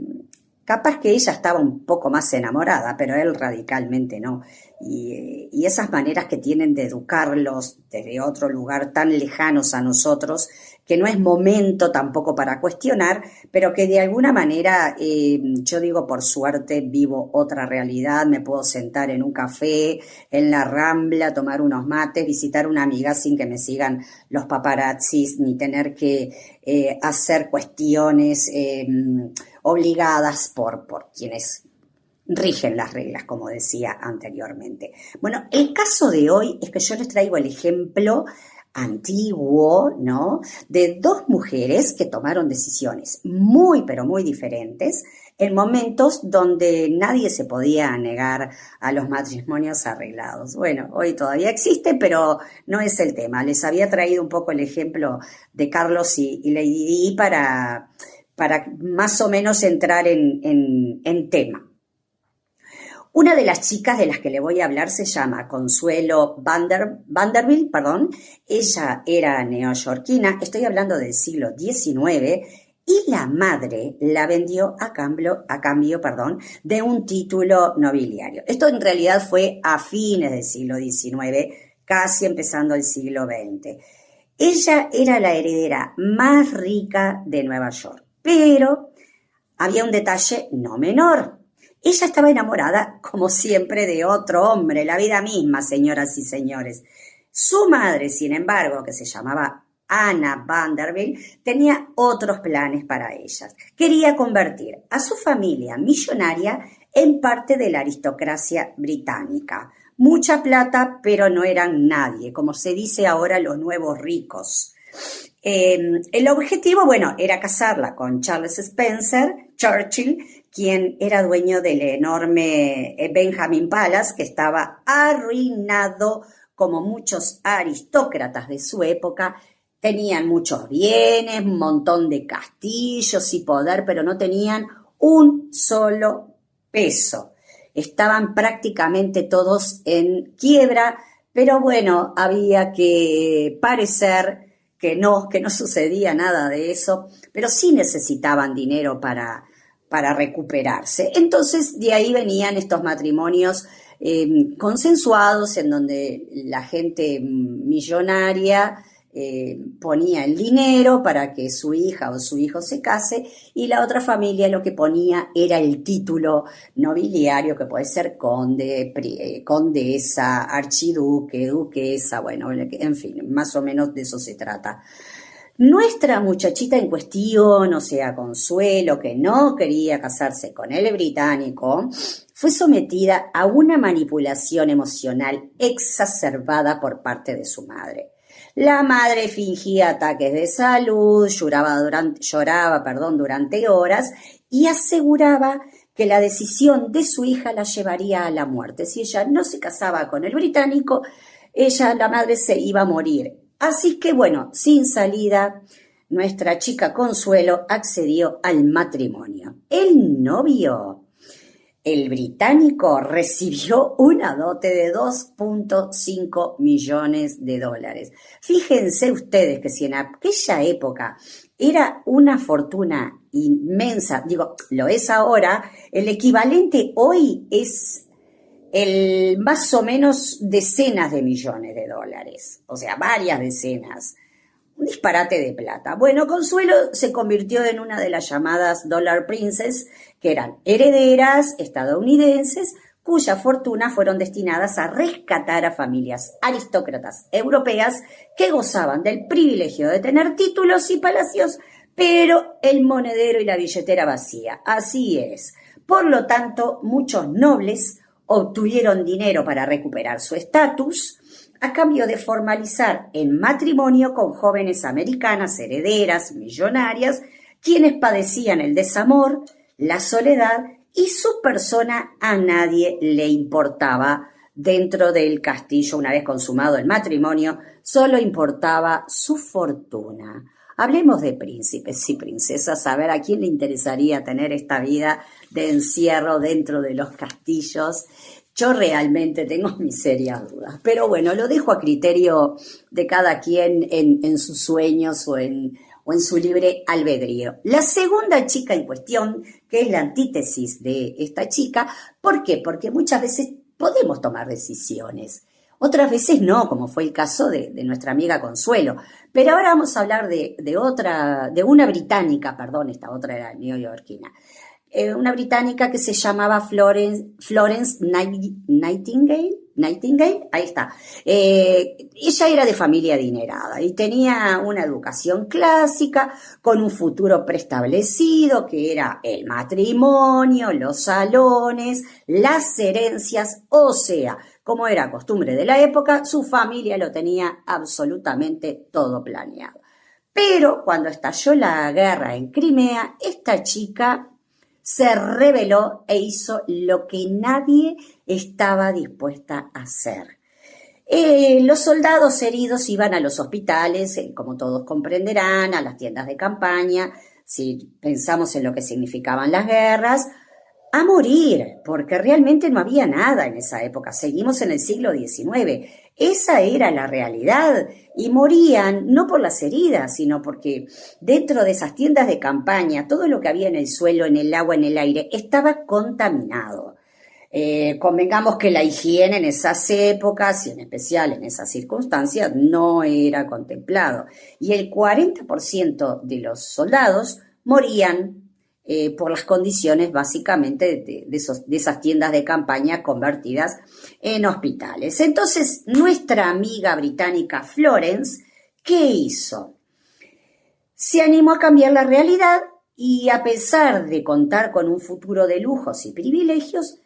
Capaz que ella estaba un poco más enamorada, pero él radicalmente no. Y esas maneras que tienen de educarlos desde otro lugar tan lejanos a nosotros, que no es momento tampoco para cuestionar, pero que de alguna manera, yo digo, por suerte vivo otra realidad, me puedo sentar en un café, en la Rambla, tomar unos mates, visitar una amiga sin que me sigan los paparazzis, ni tener que hacer cuestiones obligadas por quienes rigen las reglas, como decía anteriormente. Bueno, el caso de hoy es que yo les traigo el ejemplo antiguo, ¿no?, de dos mujeres que tomaron decisiones muy, pero muy diferentes en momentos donde nadie se podía negar a los matrimonios arreglados. Bueno, hoy todavía existe, pero no es el tema. Les había traído un poco el ejemplo de Carlos y Lady Di para más o menos entrar en tema. Una de las chicas de las que le voy a hablar se llama Consuelo Vanderbilt. Ella era neoyorquina, estoy hablando del siglo XIX, y la madre la vendió a cambio de un título nobiliario. Esto en realidad fue a fines del siglo XIX, casi empezando el siglo XX. Ella era la heredera más rica de Nueva York, pero había un detalle no menor, Ella estaba enamorada, como siempre, de otro hombre, la vida misma, señoras y señores. Su madre, sin embargo, que se llamaba Anna Vanderbilt, tenía otros planes para ellas. Quería convertir a su familia millonaria en parte de la aristocracia británica. Mucha plata, pero no eran nadie, como se dice ahora los nuevos ricos. El objetivo, bueno, era casarla con Charles Spencer Churchill, quien era dueño del enorme Benjamin Palace, que estaba arruinado como muchos aristócratas de su época. Tenían muchos bienes, un montón de castillos y poder, pero no tenían un solo peso. Estaban prácticamente todos en quiebra, pero bueno, había que parecer que no sucedía nada de eso, pero sí necesitaban dinero para recuperarse. Entonces, de ahí venían estos matrimonios consensuados, en donde la gente millonaria ponía el dinero para que su hija o su hijo se case, y la otra familia lo que ponía era el título nobiliario, que puede ser conde, condesa, archiduque, duquesa, bueno, en fin, más o menos de eso se trata. Nuestra muchachita en cuestión, o sea, Consuelo, que no quería casarse con el británico, fue sometida a una manipulación emocional exacerbada por parte de su madre. La madre fingía ataques de salud, lloraba durante horas, y aseguraba que la decisión de su hija la llevaría a la muerte. Si ella no se casaba con el británico, la madre, se iba a morir. Así que, bueno, sin salida, nuestra chica Consuelo accedió al matrimonio. El novio, el británico, recibió una dote de $2.5 millones. Fíjense ustedes que si en aquella época era una fortuna inmensa, digo, lo es ahora, el equivalente hoy es más o menos decenas de millones de dólares, o sea, varias decenas. Un disparate de plata. Bueno, Consuelo se convirtió en una de las llamadas Dollar Princess, que eran herederas estadounidenses cuyas fortunas fueron destinadas a rescatar a familias aristócratas europeas que gozaban del privilegio de tener títulos y palacios, pero el monedero y la billetera vacía. Así es. Por lo tanto, muchos nobles obtuvieron dinero para recuperar su estatus a cambio de formalizar el matrimonio con jóvenes americanas herederas, millonarias, quienes padecían el desamor, la soledad, y su persona a nadie le importaba. Dentro del castillo, una vez consumado el matrimonio, solo importaba su fortuna. Hablemos de príncipes y princesas, a ver a quién le interesaría tener esta vida de encierro dentro de los castillos. Yo realmente tengo mis serias dudas, pero bueno, lo dejo a criterio de cada quien en sus sueños o en su libre albedrío. La segunda chica en cuestión, que es la antítesis de esta chica, ¿por qué? Porque muchas veces podemos tomar decisiones, otras veces no, como fue el caso de nuestra amiga Consuelo. Pero ahora vamos a hablar de una británica, perdón, esta otra era neoyorquina. Una británica que se llamaba Florence Nightingale, ahí está. Ella era de familia adinerada y tenía una educación clásica con un futuro preestablecido, que era el matrimonio, los salones, las herencias, o sea, como era costumbre de la época, su familia lo tenía absolutamente todo planeado. Pero cuando estalló la guerra en Crimea, esta chica se rebeló e hizo lo que nadie estaba dispuesta a hacer. Los soldados heridos iban a los hospitales, como todos comprenderán, a las tiendas de campaña, si pensamos en lo que significaban las guerras, a morir, porque realmente no había nada en esa época. Seguimos en el siglo XIX. Esa era la realidad, y morían no por las heridas, sino porque dentro de esas tiendas de campaña todo lo que había en el suelo, en el agua, en el aire, estaba contaminado. Convengamos que la higiene en esas épocas, y en especial en esas circunstancias, no era contemplado. Y el 40% de los soldados morían por las condiciones básicamente de esas tiendas de campaña convertidas en hospitales. Entonces, nuestra amiga británica Florence, ¿qué hizo? Se animó a cambiar la realidad y, a pesar de contar con un futuro de lujos y privilegios,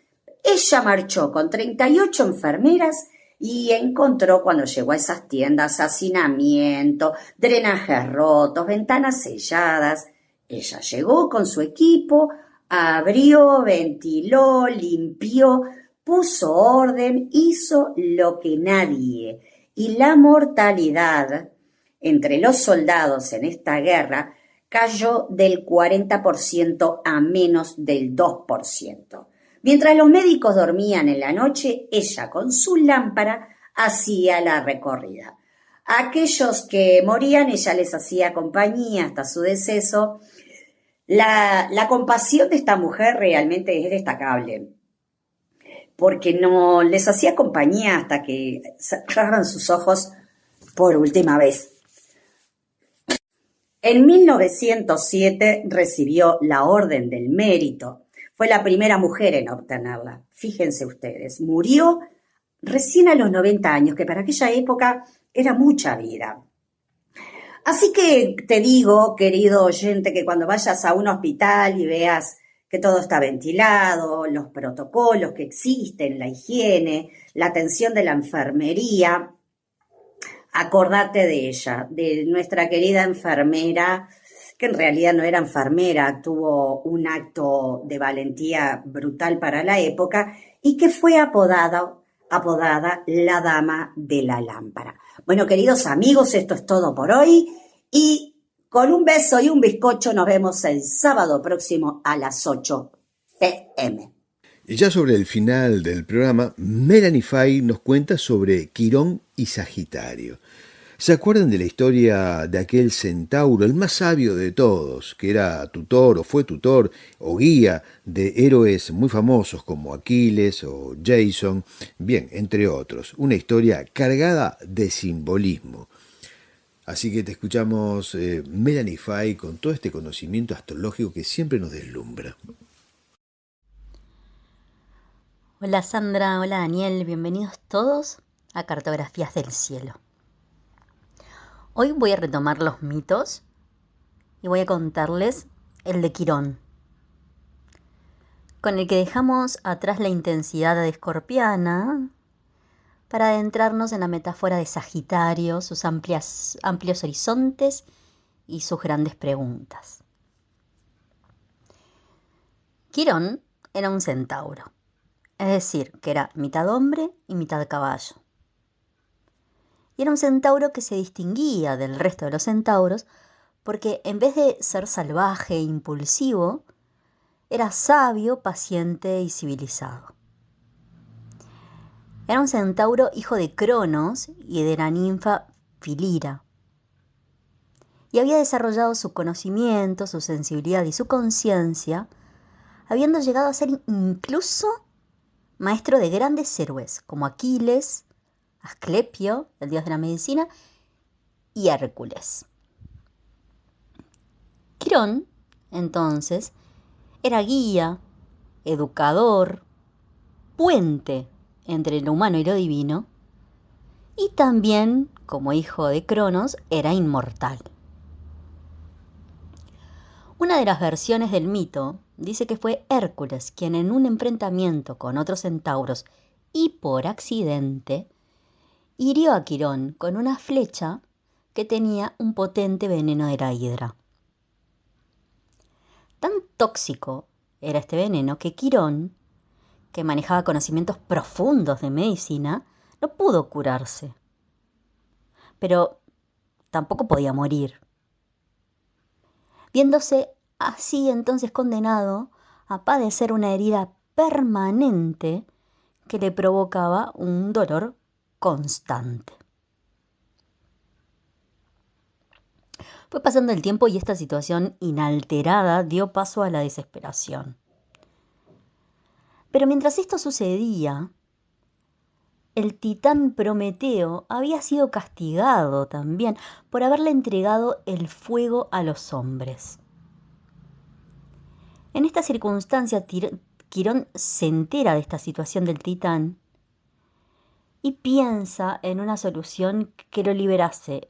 ella marchó con 38 enfermeras y encontró, cuando llegó a esas tiendas, hacinamiento, drenajes rotos, ventanas selladas. Ella llegó con su equipo, abrió, ventiló, limpió, puso orden, hizo lo que nadie. Y la mortalidad entre los soldados en esta guerra cayó del 40% a menos del 2%. Mientras los médicos dormían en la noche, ella con su lámpara hacía la recorrida. A aquellos que morían, ella les hacía compañía hasta su deceso. La compasión de esta mujer realmente es destacable, porque no les hacía compañía hasta que cerraran sus ojos por última vez. En 1907 recibió la Orden del Mérito. Fue la primera mujer en obtenerla. Fíjense ustedes, murió recién a los 90 años, que para aquella época era mucha vida. Así que te digo, querido oyente, que cuando vayas a un hospital y veas que todo está ventilado, los protocolos que existen, la higiene, la atención de la enfermería, acordate de ella, de nuestra querida enfermera, que en realidad no era enfermera, tuvo un acto de valentía brutal para la época y que fue apodada la Dama de la Lámpara. Bueno, queridos amigos, esto es todo por hoy y con un beso y un bizcocho nos vemos el sábado próximo a las 8 p.m. Y ya sobre el final del programa, Melanie Fay nos cuenta sobre Quirón y Sagitario. ¿Se acuerdan de la historia de aquel centauro, el más sabio de todos, que era tutor o fue tutor o guía de héroes muy famosos como Aquiles o Jason? Bien, entre otros, una historia cargada de simbolismo. Así que te escuchamos, Melanie Fay, con todo este conocimiento astrológico que siempre nos deslumbra. Hola Sandra, hola Daniel, bienvenidos todos a Cartografías del Cielo. Hoy voy a retomar los mitos y voy a contarles el de Quirón, con el que dejamos atrás la intensidad de escorpiana para adentrarnos en la metáfora de Sagitario, sus amplios horizontes y sus grandes preguntas. Quirón era un centauro, es decir, que era mitad hombre y mitad caballo. Y era un centauro que se distinguía del resto de los centauros porque en vez de ser salvaje e impulsivo, era sabio, paciente y civilizado. Era un centauro hijo de Cronos y de la ninfa Filira. Y había desarrollado su conocimiento, su sensibilidad y su conciencia, habiendo llegado a ser incluso maestro de grandes héroes como Aquiles, Asclepio, el dios de la medicina, y Hércules. Quirón, entonces, era guía, educador, puente entre lo humano y lo divino, y también, como hijo de Cronos, era inmortal. Una de las versiones del mito dice que fue Hércules quien, en un enfrentamiento con otros centauros y por accidente, hirió a Quirón con una flecha que tenía un potente veneno de la hidra. Tan tóxico era este veneno que Quirón, que manejaba conocimientos profundos de medicina, no pudo curarse. Pero tampoco podía morir. Viéndose así entonces condenado a padecer una herida permanente que le provocaba un dolor constante. Fue pasando el tiempo y esta situación inalterada dio paso a la desesperación. Pero mientras esto sucedía, el titán Prometeo había sido castigado también por haberle entregado el fuego a los hombres. En esta circunstancia, Quirón se entera de esta situación del Titán y piensa en una solución que lo liberase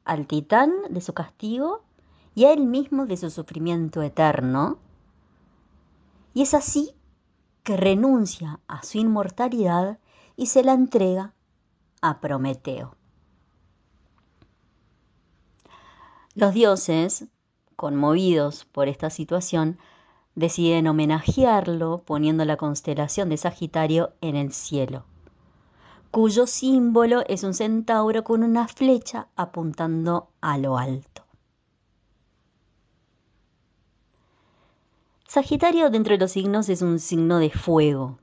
al Titán de su castigo y a él mismo de su sufrimiento eterno. Y es así que renuncia a su inmortalidad y se la entrega a Prometeo. Los dioses, conmovidos por esta situación, deciden homenajearlo poniendo la constelación de Sagitario en el cielo, cuyo símbolo es un centauro con una flecha apuntando a lo alto. Sagitario dentro de los signos es un signo de fuego,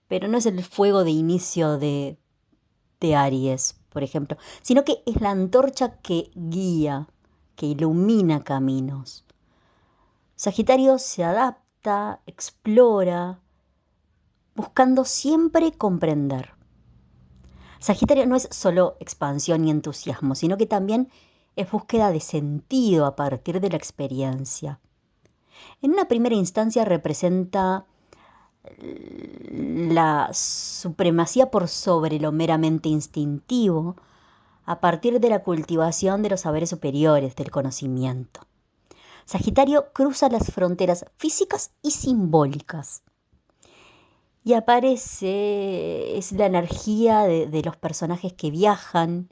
pero no es el fuego de inicio de Aries, por ejemplo, sino que es la antorcha que guía, que ilumina caminos. Sagitario se adapta, explora, buscando siempre comprender. Sagitario no es solo expansión y entusiasmo, sino que también es búsqueda de sentido a partir de la experiencia. En una primera instancia representa la supremacía por sobre lo meramente instintivo a partir de la cultivación de los saberes superiores del conocimiento. Sagitario cruza las fronteras físicas y simbólicas y aparece, es la energía de los personajes que viajan,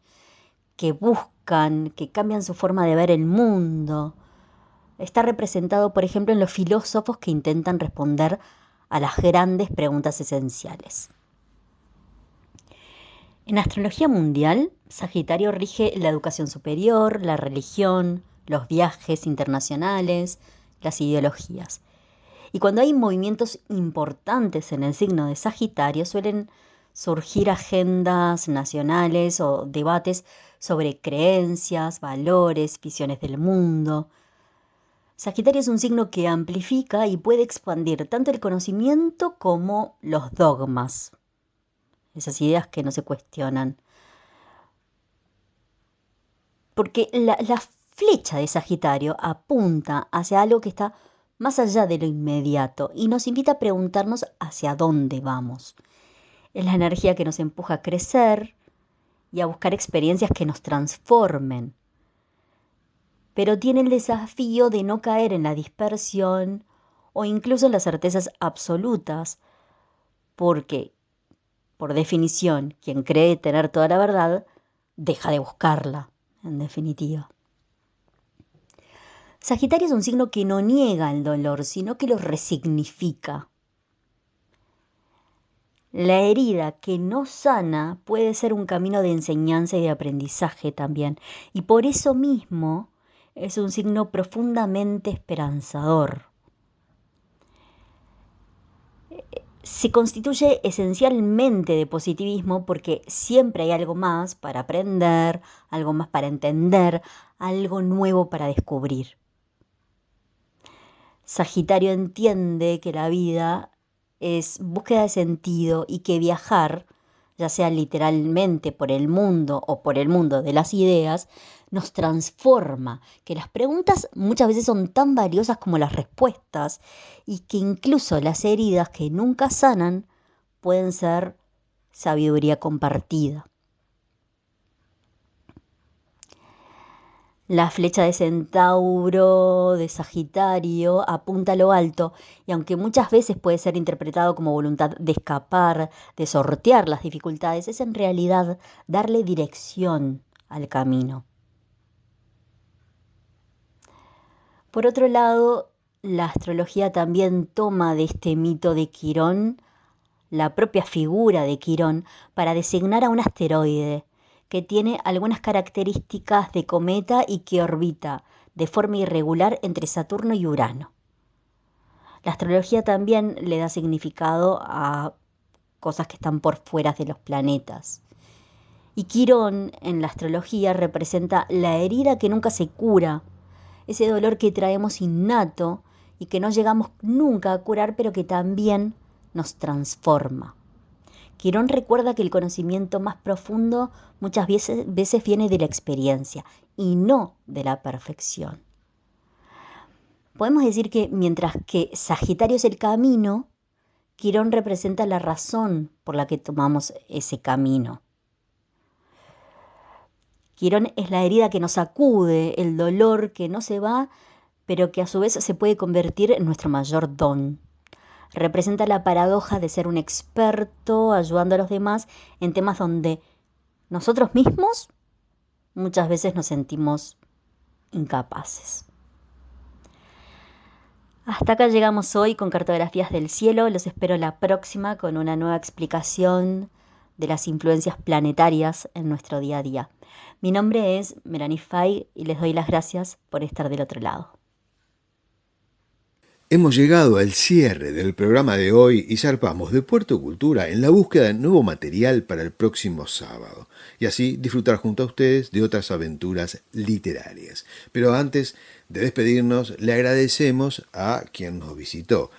que buscan, que cambian su forma de ver el mundo. Está representado, por ejemplo, en los filósofos que intentan responder a las grandes preguntas esenciales. En astrología mundial, Sagitario rige la educación superior, la religión, los viajes internacionales, las ideologías. Y cuando hay movimientos importantes en el signo de Sagitario, suelen surgir agendas nacionales o debates sobre creencias, valores, visiones del mundo. Sagitario es un signo que amplifica y puede expandir tanto el conocimiento como los dogmas, esas ideas que no se cuestionan. Porque la flecha de Sagitario apunta hacia algo que está más allá de lo inmediato y nos invita a preguntarnos hacia dónde vamos. Es la energía que nos empuja a crecer y a buscar experiencias que nos transformen. Pero tiene el desafío de no caer en la dispersión o incluso en las certezas absolutas, porque, por definición, quien cree tener toda la verdad, deja de buscarla, en definitiva. Sagitario es un signo que no niega el dolor, sino que lo resignifica. La herida que no sana puede ser un camino de enseñanza y de aprendizaje también, y por eso mismo es un signo profundamente esperanzador. Se constituye esencialmente de positivismo porque siempre hay algo más para aprender, algo más para entender, algo nuevo para descubrir. Sagitario entiende que la vida es búsqueda de sentido y que viajar, ya sea literalmente por el mundo o por el mundo de las ideas, nos transforma, que las preguntas muchas veces son tan valiosas como las respuestas y que incluso las heridas que nunca sanan pueden ser sabiduría compartida. La flecha de Centauro, de Sagitario, apunta a lo alto y aunque muchas veces puede ser interpretado como voluntad de escapar, de sortear las dificultades, es en realidad darle dirección al camino. Por otro lado, la astrología también toma de este mito de Quirón la propia figura de Quirón para designar a un asteroide que tiene algunas características de cometa y que orbita de forma irregular entre Saturno y Urano. La astrología también le da significado a cosas que están por fuera de los planetas. Y Quirón en la astrología representa la herida que nunca se cura, ese dolor que traemos innato y que no llegamos nunca a curar, pero que también nos transforma. Quirón recuerda que el conocimiento más profundo muchas veces viene de la experiencia y no de la perfección. Podemos decir que mientras que Sagitario es el camino, Quirón representa la razón por la que tomamos ese camino. Quirón es la herida que nos sacude, el dolor que no se va, pero que a su vez se puede convertir en nuestro mayor don. Representa la paradoja de ser un experto ayudando a los demás en temas donde nosotros mismos muchas veces nos sentimos incapaces. Hasta acá llegamos hoy con Cartografías del Cielo. Los espero la próxima con una nueva explicación de las influencias planetarias en nuestro día a día. Mi nombre es Melanie Fay y les doy las gracias por estar del otro lado. Hemos llegado al cierre del programa de hoy y zarpamos de Puerto Cultura en la búsqueda de nuevo material para el próximo sábado y así disfrutar junto a ustedes de otras aventuras literarias. Pero antes de despedirnos, le agradecemos a quien nos visitó,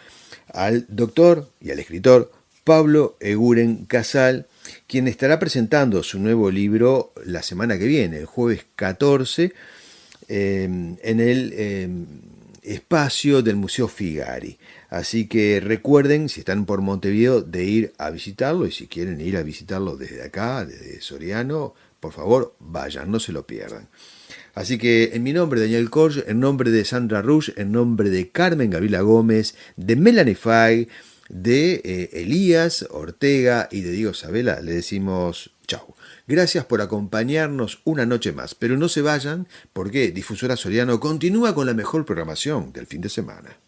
al doctor y al escritor Pablo Eguren Casal, quien estará presentando su nuevo libro la semana que viene, el jueves 14, en el espacio del Museo Figari. Así que recuerden, si están por Montevideo, de ir a visitarlo, y si quieren ir a visitarlo desde acá, desde Soriano, por favor, vayan, no se lo pierdan. Así que en mi nombre, Daniel Korch, en nombre de Sandra Rush, en nombre de Carmen Gabriela Gómez, de Melanie Fay, de Elías Ortega y de Diego Sabela, le decimos chau. Gracias por acompañarnos una noche más, pero no se vayan porque Difusora Soriano continúa con la mejor programación del fin de semana.